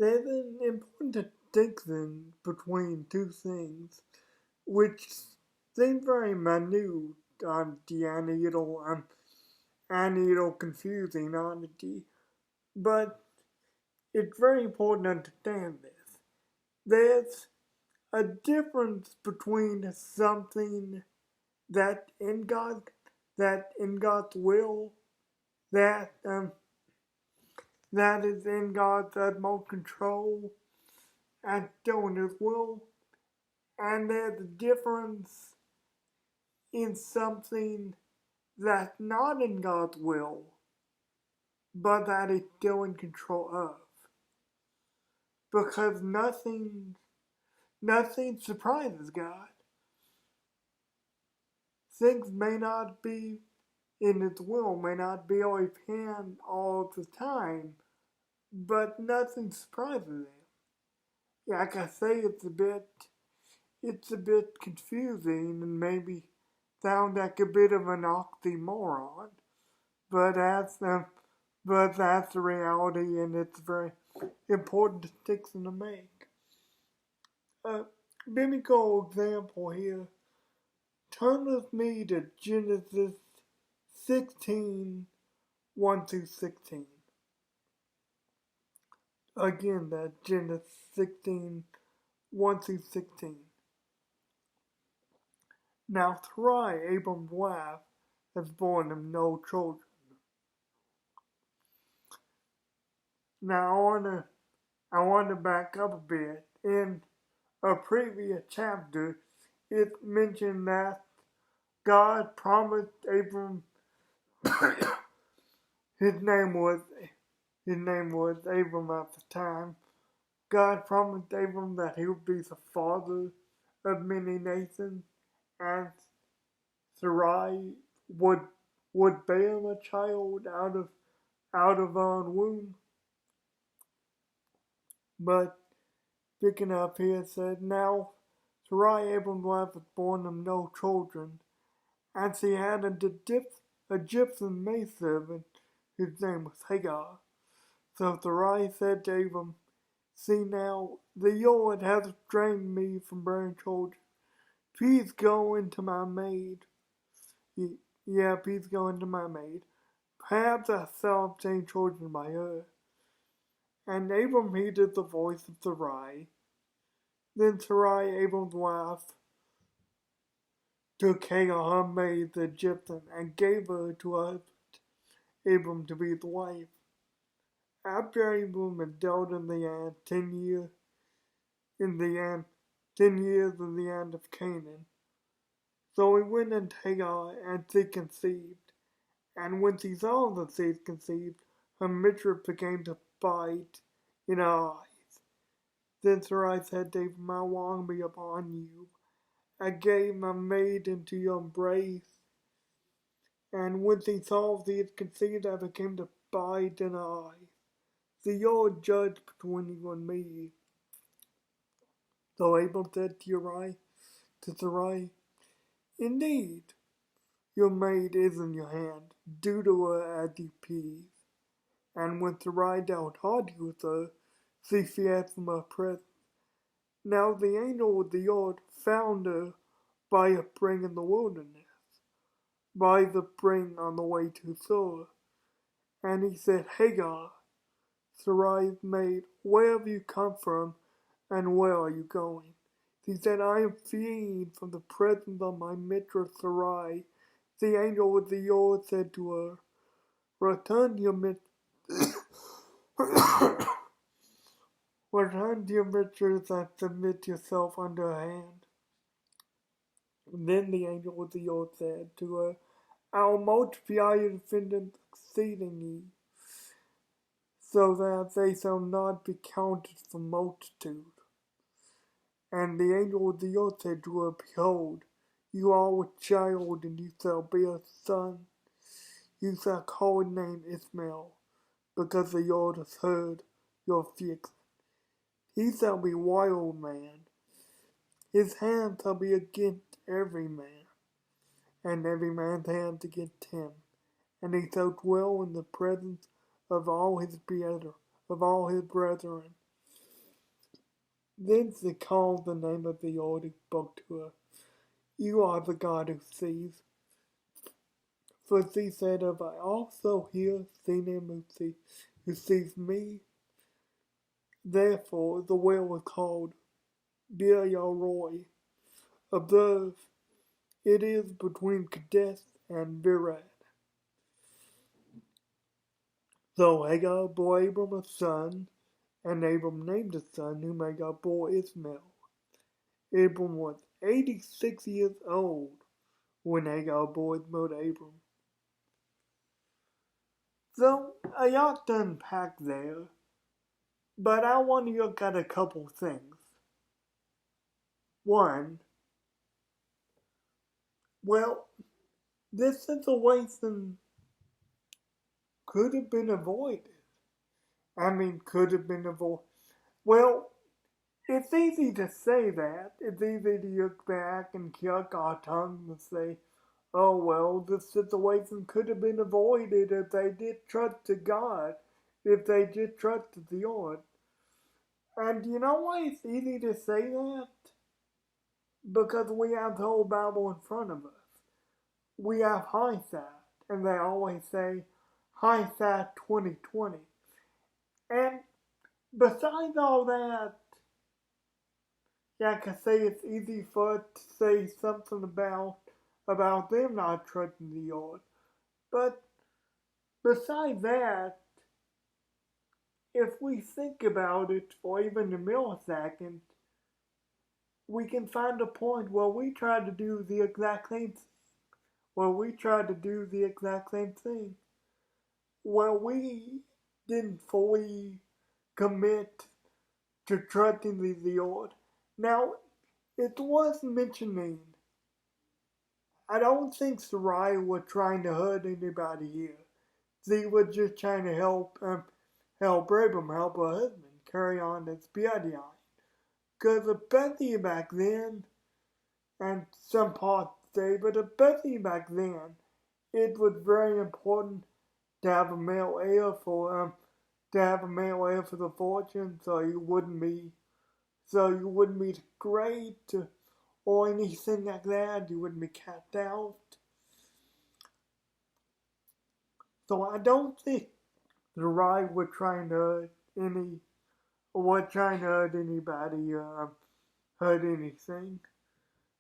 there's an important distinction between two things, which seem very minute on the anteatal confusing oddity, but it's very important to understand this. There's a difference between something that in God that in God's will that that is in God's utmost control and doing His will, and there's a difference in something that's not in God's will, but that He's still in control of. Because nothing surprises God. Things may not be in His will, may not be always planned all the time, but nothing surprises Him. Like I say, it's a bit confusing and maybe sound like a bit of an oxymoron, but that's the reality, and it's a very important distinction to make. A biblical example here. Turn with me to Genesis 16, 1 through 16. Again, that Genesis 16, 1 through 16. Now Sarai, Abram's wife, has borne him no children. Now I wanna back up a bit. In a previous chapter, it mentioned that God promised Abram his name was Abram at the time. God promised Abram that he would be the father of many nations, and Sarai would bear a child out of her own womb. But picking up here, it said, now Sarai, Abram's wife, was born of no children, and she had an Egyptian maidservant whose name was Hagar. So Sarai said to Abram, see now, the Lord has restrained me from bearing children. Please go into my maid. Please go into my maid. Perhaps I shall obtain children by her. And Abram heeded the voice of Sarai. Then Sarai, Abram's wife, took Hagar, her maid, the Egyptian, and gave her to her husband, Abram, to be his wife. After Abram had dealt in the land 10 years in the land of Canaan. So he went into Hagar, and she conceived. And when she saw that she had conceived, her mistress began to bite in her eyes. Then Sarai said to Abram, my wrong be upon you. I gave my maid into your embrace. And when she saw she had conceived, I became to bite in her eyes. The Lord judge between you and me. So Abram said to Sarai, indeed, your maid is in your hand. Do to her as you please. And when Sarai dealt hardly with her, she fled from her presence. Now the angel of the Lord found her by a spring in the wilderness, by the spring on the way to Shur. And he said, Hagar, Sarai's maid, where have you come from, and where are you going? She said, I am fleeing from the presence of my mistress Sarai. The angel of the Lord said to her, return to your mistress and submit yourself under her hand. Then the angel of the Lord said to her, I will multiply your descendants exceedingly, so that they shall not be counted for multitude. And the angel of the Lord said to her, behold, you are with child, and you shall bear a son. You shall call his name Ishmael, because the Lord has heard your affliction. He shall be wild man. His hand shall be against every man, and every man's hand against him. And he shall dwell in the presence of all his brethren. Then she called the name of the Lord and spoke to her. You are the God who sees. For she said, Have I also here seen him who sees me? Therefore the well was called Bir-Yaroi. Observe, it is between Kadesh and Bered. So Hagar bore Abram a son, and Abram named his son whom Hagar bore Ishmael. Abram was 86 years old when Hagar bore Ishmael to Abram. So a lot to unpack there, but I want to look at a couple things. One, well, this situation could have been avoided. Could have been avoided. Well, it's easy to say that. It's easy to look back and kick our tongues and say, oh well, this situation could have been avoided if they did trust to God, if they did trust the Lord. And you know why it's easy to say that? Because we have the whole Bible in front of us. We have hindsight, and they always say hindsight 2020. And besides all that, like I say, it's easy for us to say something about them not trusting the Lord. But besides that, if we think about it for even a millisecond, we can find a point where we try to do the exact same thing. Where we didn't fully commit to trusting the Lord. Now, it was mentioning, I don't think Sarai was trying to hurt anybody here. She was just trying to help Abram, help her husband carry on his bloodline. Because especially back then, and some parts say, but especially back then, it was very important to have a male heir for the fortune, so you wouldn't be great or anything like that. You wouldn't be cast out. So I don't think the right was trying to hurt anybody, hurt anything.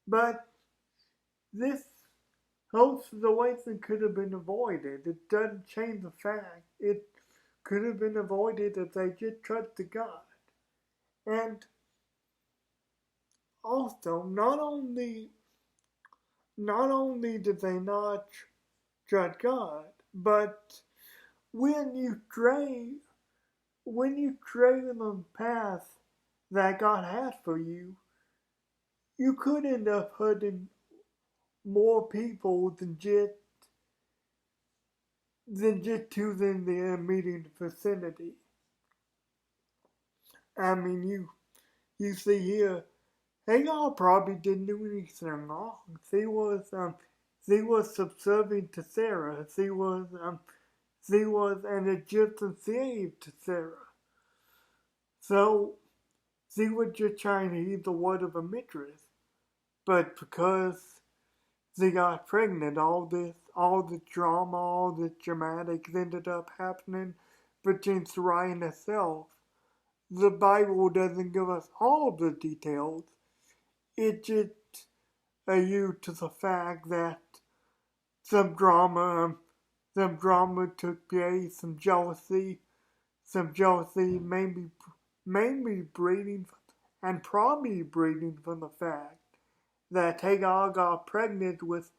But this whole situation could have been avoided. It doesn't change the fact it could have been avoided if they just trusted God. And also, not only did they not trust God, but when you stray in the path that God has for you, you could end up hurting more people than just who's in the immediate vicinity. You see here, Hagar probably didn't do anything wrong. She was subservient to Sarah. She was an Egyptian slave to Sarah. So she was just trying to heed the word of a mistress. But because she got pregnant, all the drama, all the dramatics ended up happening between Sarai and herself. The Bible doesn't give us all the details. It just alludes to the fact that some drama took place, some jealousy, mainly breeding and probably breeding from the fact that Hagar got pregnant with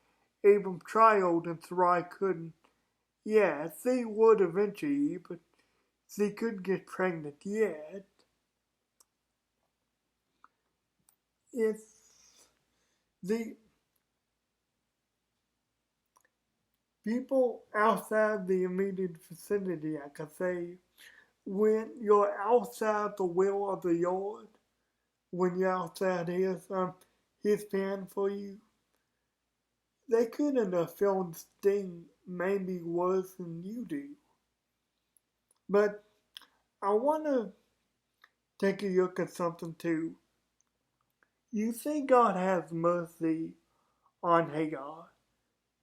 Abram's child and Sarai couldn't. Yeah, she would eventually, but she couldn't get pregnant yet. It's the people outside the immediate vicinity, I could say, when you're outside the will of the Lord, when you're outside his plan for you, they could end up feeling sting maybe worse than you do. But I want to take a look at something too. You see God has mercy on Hagar.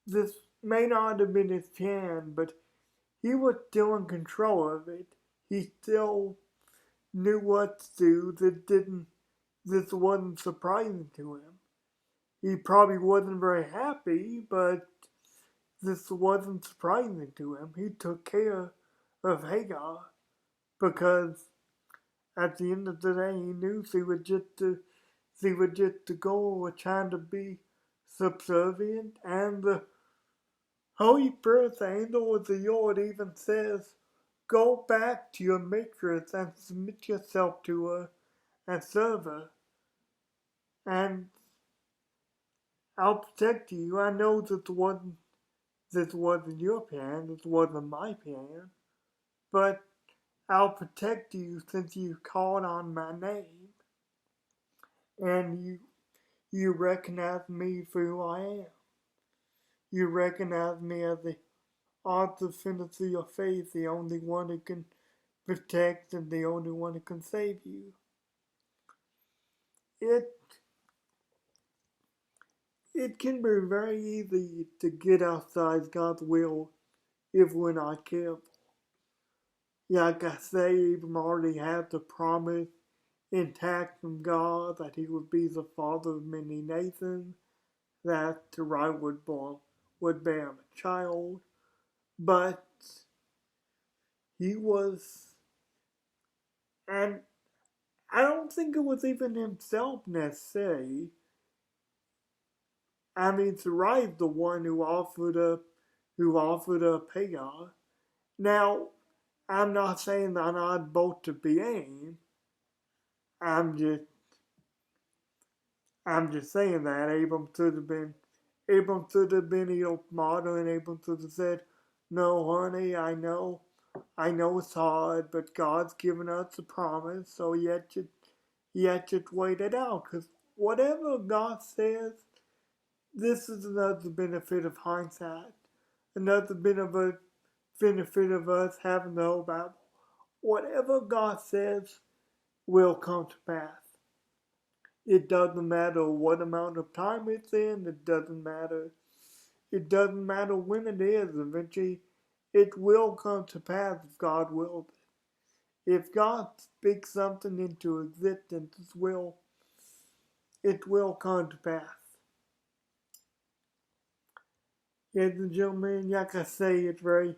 This may not have been his plan, but he was still in control of it. He still knew what to do. This wasn't surprising to him. He probably wasn't very happy, but this wasn't surprising to him. He took care of Hagar because at the end of the day, he knew she was just a girl was trying to be subservient, and the Holy First Angel of the Lord even says, "Go back to your mistress and submit yourself to her and serve her, and I'll protect you." I know this wasn't your plan, this wasn't my plan, but I'll protect you since you called on my name, and you recognize me for who I am. You recognize me as the author, finisher of your faith, the only one who can protect and the only one who can save you. It can be very easy to get outside God's will if we're not careful. Like I say, Abram already had the promise intact from God that he would be the father of many nations, that Sarai would bear him a child, but he was, and I don't think it was even himself necessarily. I mean, Sarai's the one who offered up Hagar. Now, I'm not saying that I'd both to blame. I'm just saying that Abram should have been a little smarter, and Abram should have said, "No, honey, I know it's hard, but God's given us a promise, so you have to wait it out. Because whatever God says, this is another benefit of hindsight, another benefit of us having the whole Bible. Whatever God says will come to pass. It doesn't matter what amount of time it's in. It doesn't matter when it is. Eventually, it will come to pass if God wills it. If God speaks something into existence, it will come to pass. Ladies and gentlemen, like I say, it's very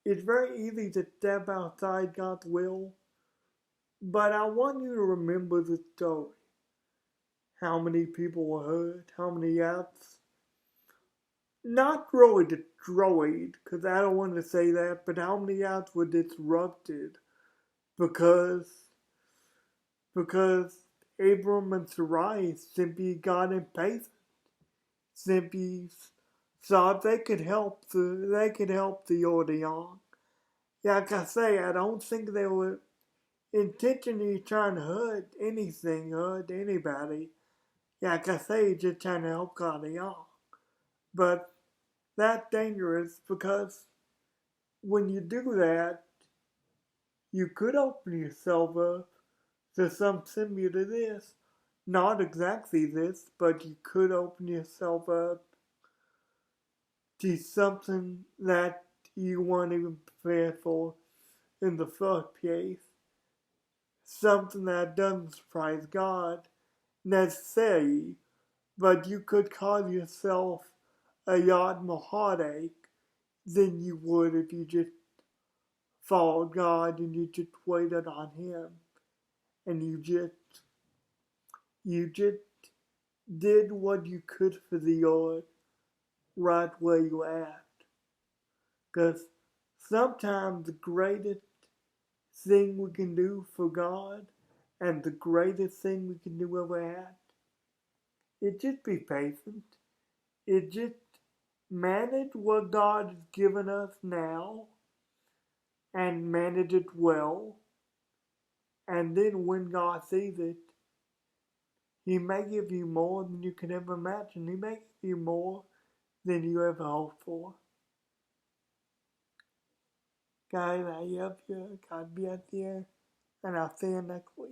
easy to step outside God's will, but I want you to remember the story. How many people were hurt? How many lives? Not really destroyed, because I don't want to say that, but how many lives were disrupted because Abram and Sarai simply got impatient, simply thought they could help the older young. Like I say, I don't think they were intentionally trying to hurt anybody. Like I say, just trying to help God young. But that's dangerous because when you do that, you could open yourself up to something similar to this. Not exactly this, but you could open yourself up to something that you weren't even prepared for in the first place. Something that doesn't surprise God necessarily, but you could cause yourself a lot more heartache than you would if you just followed God and you just waited on Him and you just did what you could for the Lord right where you at. Because sometimes the greatest thing we can do for God and the greatest thing we can do where we're at, it just be patient. It just manage what God has given us now and manage it well. And then when God sees it, He may give you more than you can ever imagine. He may give you more than you ever hoped for. Guys, I love you. God bless you. And I'll see you next week.